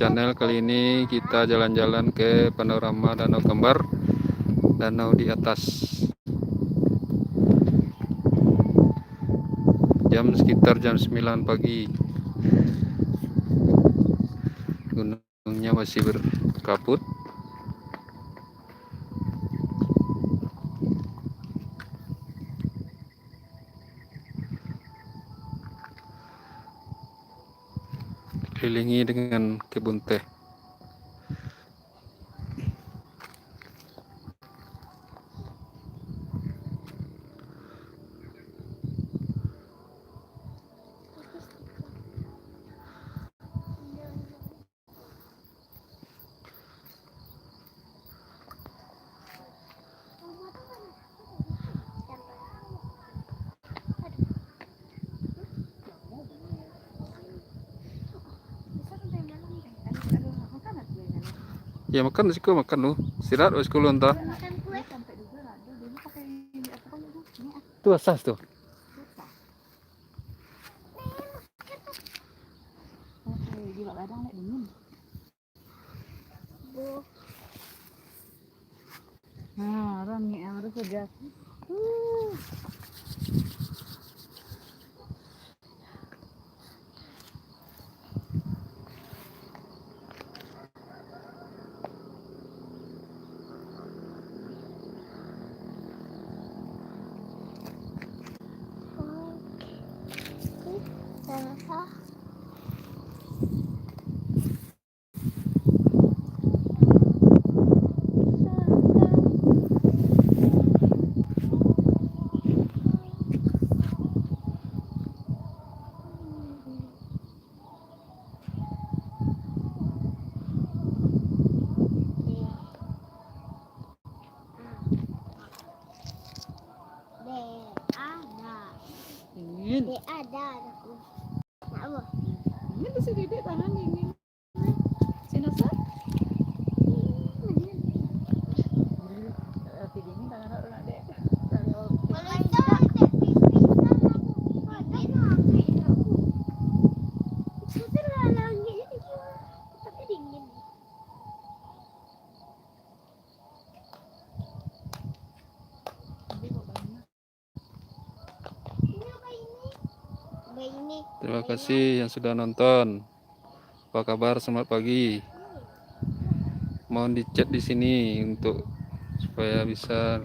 Channel. Kali ini kita jalan-jalan ke panorama Danau Kembar, danau di atas. Sekitar jam 9 pagi. Gunungnya masih berkabut. Dikelilingi dengan kebun teh. Ya makan sih, makan lu. Istirahat wis kulon ta. Tuh asas tuh. Nah, orang yang harus sudah. Ada aku. Apa? Ini masih gede tangan ini. Sinasa? Ini tangan orang ada. Terima kasih yang sudah nonton. Apa kabar? Selamat pagi. Mohon di chat di sini untuk supaya bisa